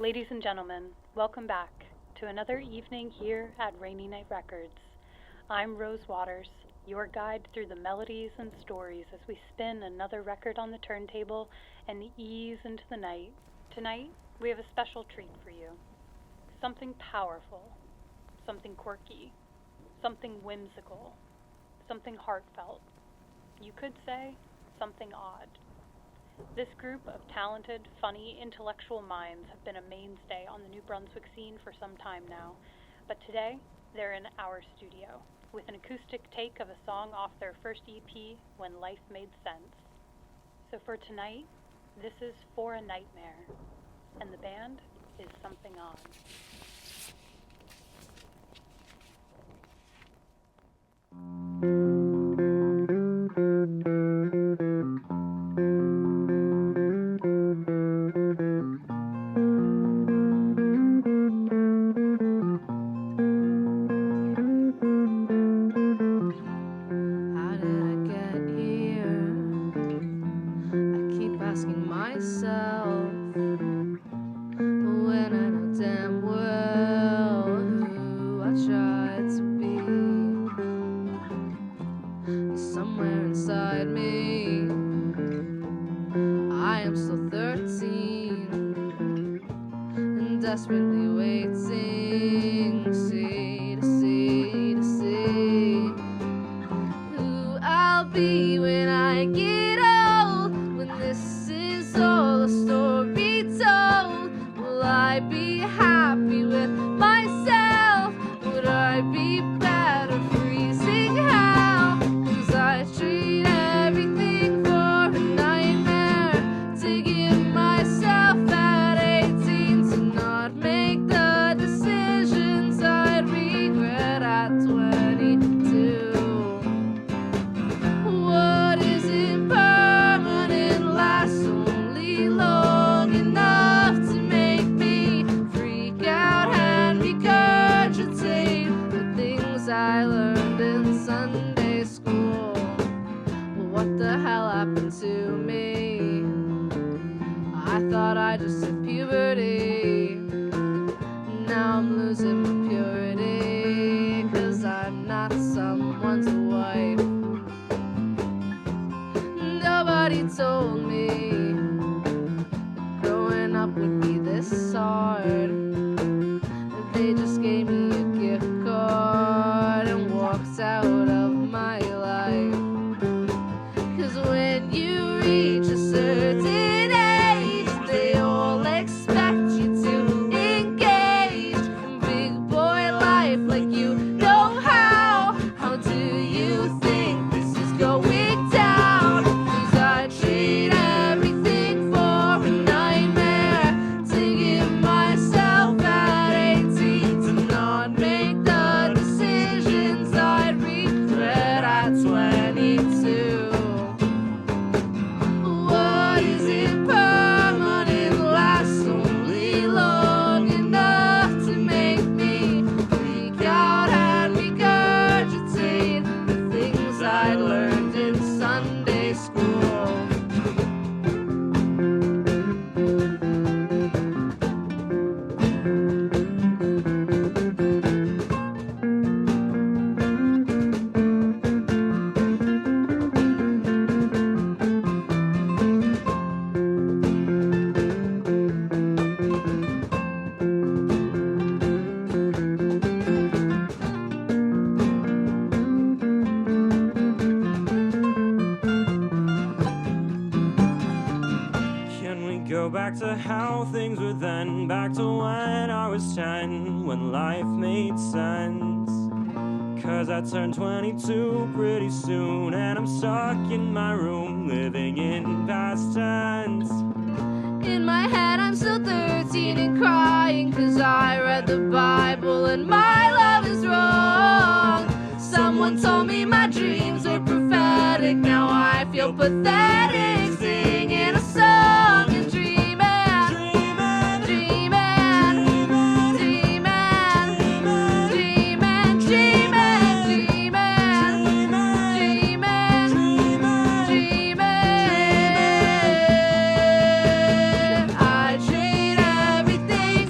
Ladies and gentlemen, welcome back to another evening here at Rainy Night Records. I'm Rose Waters, your guide through the melodies and stories as we spin another record on the turntable and ease into the night. Tonight, we have a special treat for you. Something powerful, something quirky, something whimsical, something heartfelt. You could say something odd. This group of talented, funny, intellectual minds have been a mainstay on the New Brunswick scene for some time now, but today they're in our studio with an acoustic take of a song off their first EP, When Life Made Sense. So for tonight, this is For a Nightmare, and the band is Something Odd. Desperately waiting to see who I'll be when I get old. When this is all a story told, will I be happy with myself? Would I be better freezing hell? 'Cause I treat everything for a nightmare to give myself at 18 to not make the decisions I'd regret at 22. What is impermanent lasts only long enough to make me freak out and regurgitate the things I learned in Sunday school. Well, what the hell happened to me? I thought I just hit puberty. Now I'm losing my purity, 'cause I'm not someone's wife. Nobody told me growing up would be this hard. They just gave me a gift card and walked out of my life. 'Cause when you reach a certain age, they all expect you to engage in big boy life like you know how. How do you think this is going down? 'Cause I treat everything for a nightmare to give myself at 18 to not make the decisions I'd regret at 22. What is impermanent lasts only long enough to make me freak out and regurgitate the things I learned in Sunday school. Can we go back to how things were then? Back to when I was 10, when life made sense. 'Cause I turned 22 pretty soon, and I'm stuck in my room, living in past tense. In my head I'm still 13 and crying 'cause I read the Bible and my love is wrong. Someone told me my dreams were prophetic. Now I feel pathetic, singing a song and dreaming, dreaming, dreaming, dreaming, dreaming, dreaming, dreaming. I treat everything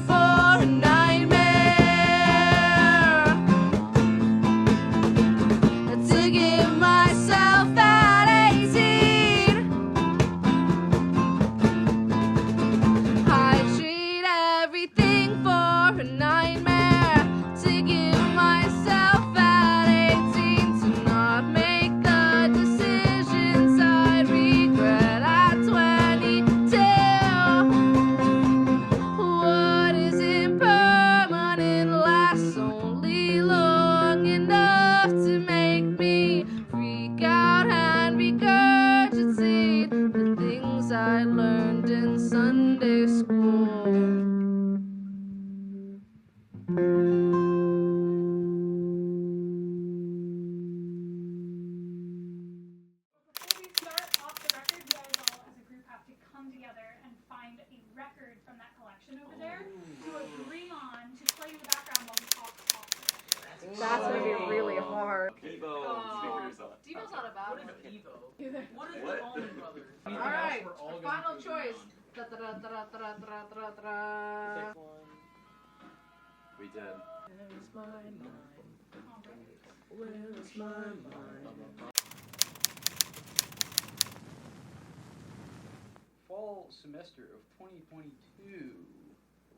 That's gonna be really hard. Devo. Speak for yourself. Devo's not a bad one. What is Devo? What is the Allman Brothers? Alright, final choice. Da, da, da, da, da, da, da, da, da. We did. Where's my mind? Where's my mind? Fall semester of 2022,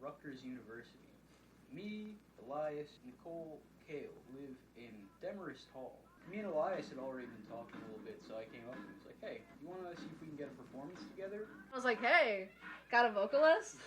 Rutgers University. Me, Elias, Nicole, Kale live in Demarest Hall. Me and Elias had already been talking a little bit, so I came up and was like, hey, you want to see if we can get a performance together? I was like, hey, got a vocalist?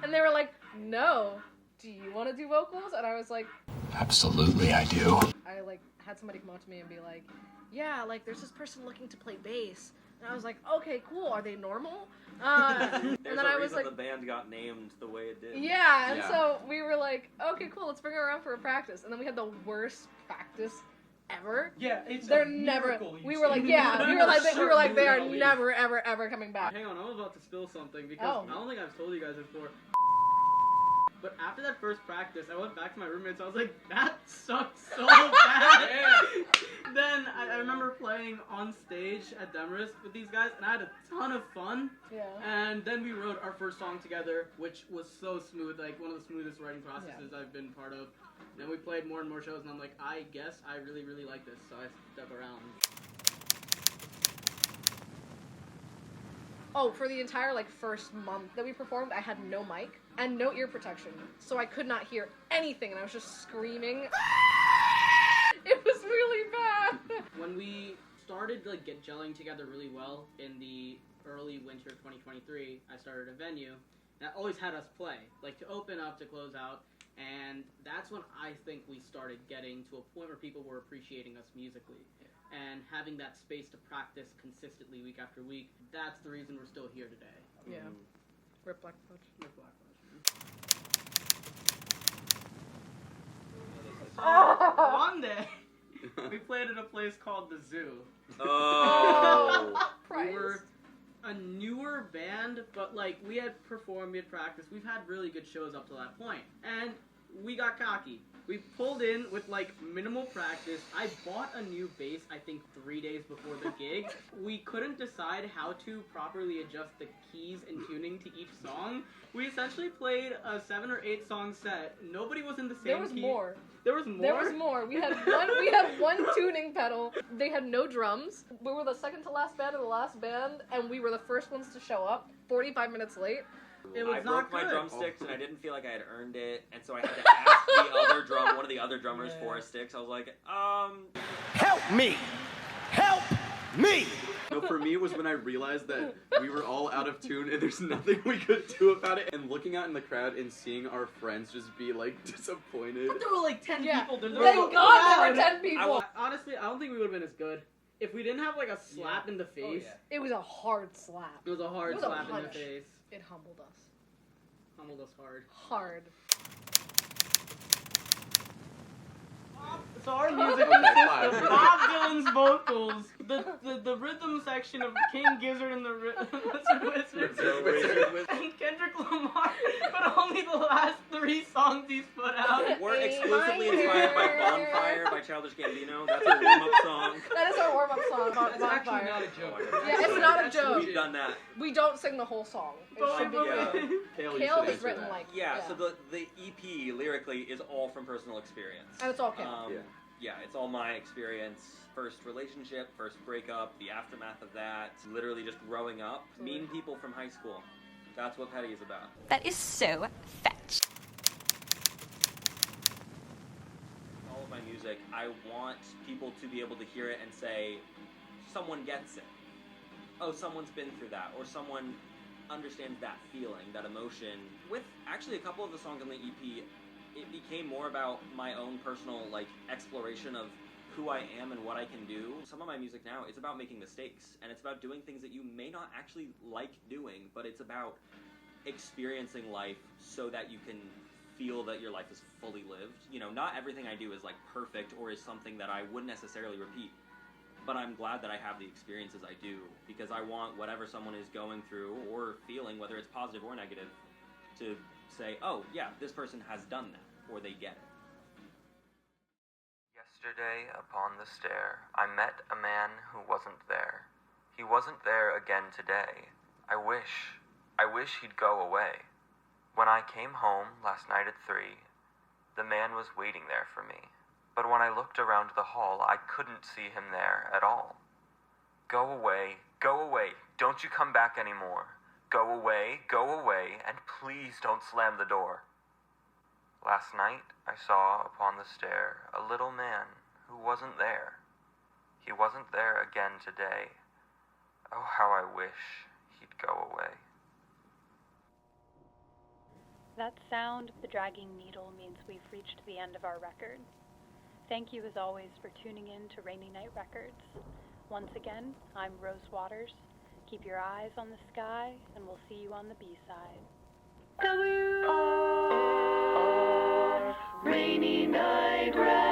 And they were like, no. Do you want to do vocals? And I was like, absolutely I do. I like had somebody come up to me and be like, yeah, like there's this person looking to play bass. And I was like, okay, cool. Are they normal? And There's then a I was reason like, the band got named the way it did. yeah. And so we were like, okay, cool. Let's bring her around for a practice. And then we had the worst practice ever. Yeah, it's They're a never. miracle. We were like, yeah. We were like, they are never, ever, ever coming back. Hang on, I'm about to spill something because I don't think I've told you guys before. But after that first practice, I went back to my roommates. I was like, that sucked so bad. Then I remember playing on stage at Demarest with these guys, and I had a ton of fun. Yeah. And then we wrote our first song together, which was so smooth, like one of the smoothest writing processes I've been part of. Then we played more and more shows, and I'm like, I guess I really, really like this, so I stuck around. Oh, for the entire first month that we performed, I had no mic and no ear protection, so I could not hear anything, and I was just screaming. It was really bad. When we started to get gelling together really well in the early winter of 2023, I started a venue that always had us play, to open up, to close out, and that's when I think we started getting to a point where people were appreciating us musically. And having that space to practice consistently week after week, that's the reason we're still here today. Yeah. Rip Black Fudge. Rip Black Fudge. One day, we played at a place called the Zoo. Oh. We were a newer band, but we had performed, we had practiced, we've had really good shows up to that point. And we got cocky. We pulled in with minimal practice. I bought a new bass, I think 3 days before the gig. We couldn't decide how to properly adjust the keys and tuning to each song. We essentially played a 7 or 8 song set. Nobody was in the same key. There was more. There was more? There was more. We had one tuning pedal. They had no drums. We were the second to last band of the last band, and we were the first ones to show up, 45 minutes late. It was I not broke my good. drumsticks and I didn't feel like I had earned it, and so I had to ask one of the other drummers for a sticks. I was like, Help me! Help me! No, for me, it was when I realized that we were all out of tune and there's nothing we could do about it. And looking out in the crowd and seeing our friends just be disappointed. But there were 10 people. Thank God there were 10 people. Honestly, I don't think we would have been as good if we didn't have a slap in the face. It was a hard slap. It was a hard slap in the face. It humbled us. Humbled us hard. Hard. So our music consists of Bob Dylan's vocals, the rhythm section of King Gizzard and the Wizard, and Kendrick Lamar, but only the last 3 songs he's put out. we're exclusively inspired by Bonfire by Childish Gambino. That's our warm-up song. That is our warm-up song. That's actually not a joke. Yeah, it's not a joke. We've done that. We don't sing the whole song. It should be Kale has written So the EP lyrically is all from personal experience. And it's all Kale. Yeah, it's all my experience. First relationship, first breakup, the aftermath of that, literally just growing up, meeting people from high school. That's what Petty is about. That is so fetch. All of my music, I want people to be able to hear it and say, someone gets it. Oh, someone's been through that, or someone understands that feeling, that emotion. With actually a couple of the songs on the EP, it became more about my own personal exploration of who I am and what I can do. Some of my music now, it's about making mistakes, and it's about doing things that you may not actually like doing, but it's about experiencing life so that you can feel that your life is fully lived. Not everything I do is perfect or is something that I wouldn't necessarily repeat, but I'm glad that I have the experiences I do, because I want whatever someone is going through or feeling, whether it's positive or negative, to say, oh yeah, this person has done that, or they get it. Yesterday, upon the stair, I met a man who wasn't there. He wasn't there again today. I wish he'd go away. When I came home last night at 3, the man was waiting there for me. But when I looked around the hall, I couldn't see him there at all. Go away, don't you come back anymore. Go away, and please don't slam the door. Last night, I saw upon the stair a little man who wasn't there. He wasn't there again today. Oh, how I wish he'd go away. That sound of the dragging needle means we've reached the end of our record. Thank you as always for tuning in to Rainy Night Records. Once again, I'm Rose Waters. Keep your eyes on the sky, and we'll see you on the B-side. WRNR, Rainy Night Records.